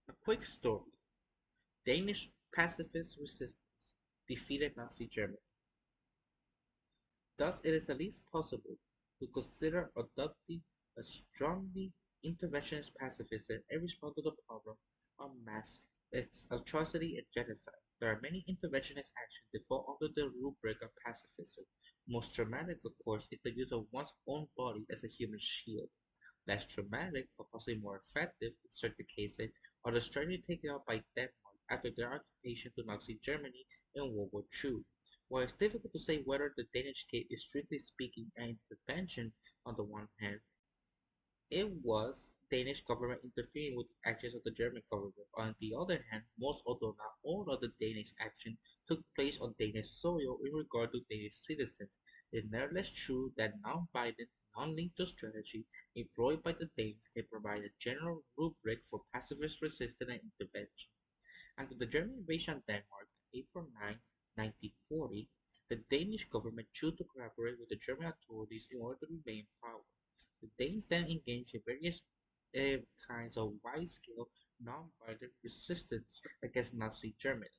A quick story: Danish pacifist resistance defeated Nazi Germany. Thus it is at least possible to consider adopting a strongly interventionist pacifism in response to the problem of mass atrocity and genocide. There are many interventionist actions that fall under the rubric of pacifism. Most dramatic, of course, is the use of one's own body as a human shield. Less dramatic, but possibly more effective in certain cases, are the strategy taken up by Denmark after their occupation to Nazi Germany in World War II. While it's difficult to say whether the Danish case is strictly speaking an intervention on the one hand, it was Danish government interfering with the actions of the German government. On the other hand, most although not all of the Danish action took place on Danish soil in regard to Danish citizens. It is nevertheless true that non-violent, non-lethal strategy employed by the Danes can provide a general rubric for pacifist resistance and intervention. After the German invasion of Denmark on April 9, 1940, the Danish government chose to collaborate with the German authorities in order to remain in power. The Danes then engaged in various kinds of wide-scale, non-violent resistance against Nazi Germany.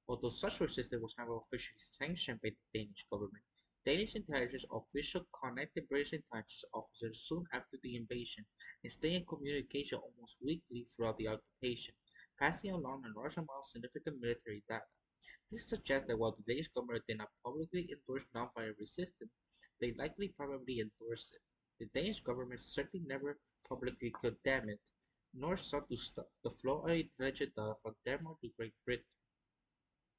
Although such resistance was never officially sanctioned by the Danish government, Danish intelligence officials contacted British intelligence officers soon after the invasion and stayed in communication almost weekly throughout the occupation, passing along a large amount of significant military data. This suggests that while the Danish government did not publicly endorse nonviolent resistance, they likely privately endorsed it. The Danish government certainly never publicly condemned it, nor sought to stop the flow of intelligence data from Denmark to Great Britain.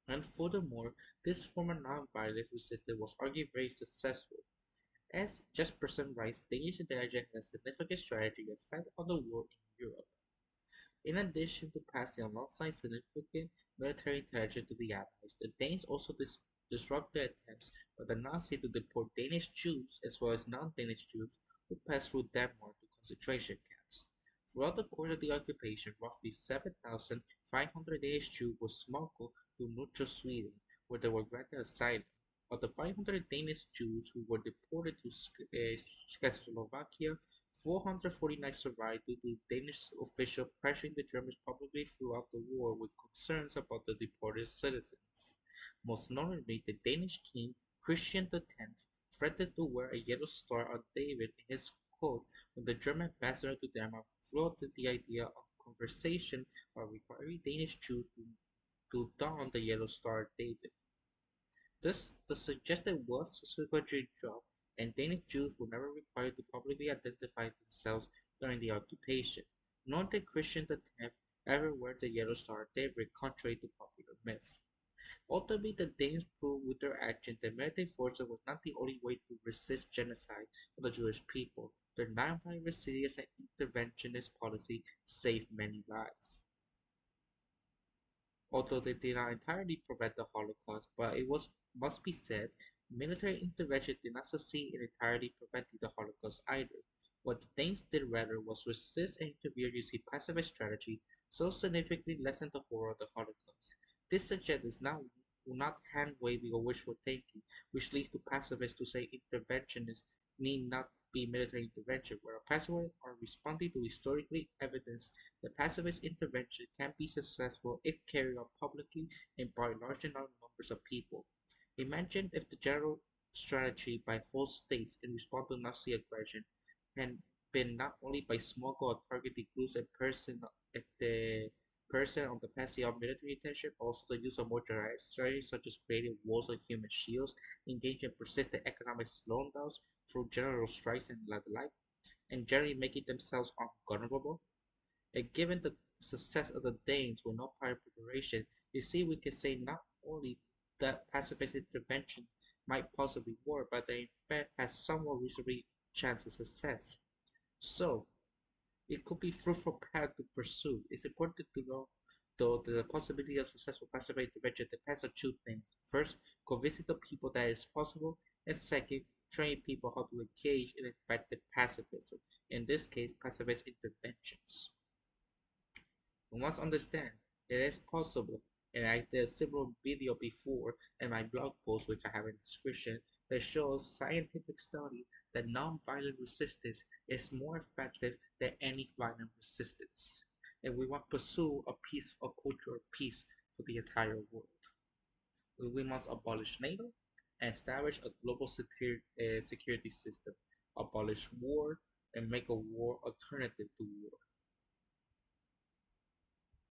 And furthermore, this form of nonviolent resistance was arguably very successful. As just person rights, Danish intelligence had a significant strategic effect on the war in Europe. In addition to passing alongside significant military intelligence to the Allies, the Danes also disrupted attempts by the Nazis to deport Danish Jews as well as non-Danish Jews who passed through Denmark to concentration camps. Throughout the course of the occupation, roughly 7,500 Danish Jews were smuggled to neutral Sweden, where they were granted asylum. Of the 500 Danish Jews who were deported to Czechoslovakia, 449 survived due to Danish officials pressuring the Germans publicly throughout the war with concerns about the deported citizens. Most notably, the Danish king Christian X threatened to wear a yellow star on David in his coat when the German ambassador to Denmark floated the idea of conversation by requiring Danish Jews to don the yellow star David. Thus, the suggestion was subsequently dropped, and Danish Jews were never required to publicly identify themselves during the occupation, nor did Christian X ever wear the yellow star David, contrary to popular myth. Ultimately, the Danes proved with their action that military force was not the only way to resist genocide of the Jewish people. Their nonviolent resilience and interventionist policy saved many lives. Although they did not entirely prevent the Holocaust, but it was must be said, military intervention did not succeed in entirely preventing the Holocaust either. What the Danes did rather was resist and interfere using pacifist strategy, so significantly lessened the horror of the Holocaust. This suggests not hand waving or wishful thinking, which leads to pacifists to say interventionists need not be military intervention, where pacifists are responding to historically evidence that pacifist intervention can be successful if carried out publicly and by large numbers of people. Imagine if the general strategy by host states in response to Nazi aggression had been not only by small or targeted groups and person on the passing of military attention, but also the use of more direct strategies such as creating walls and human shields, engaging in persistent economic slowdowns through general strikes and the like, and generally making themselves ungovernable. And given the success of the Danes with no prior preparation, you see we can say not only that pacifist intervention might possibly work, but they in fact has somewhat reasonable chance of success. So, it could be fruitful path to pursue. It's important to know, though, that the possibility of successful pacifist intervention depends on two things. First, convincing the people that it is possible, and second, training people how to engage in effective pacifism, in this case, pacifist interventions. We must understand it is possible, and I did a similar video before in my blog post, which I have in the description, that shows scientific study that nonviolent resistance is more effective than any violent resistance. and we want to pursue a culture of peace for the entire world. We must abolish NATO and establish a global security system, abolish war, and make a war alternative to war.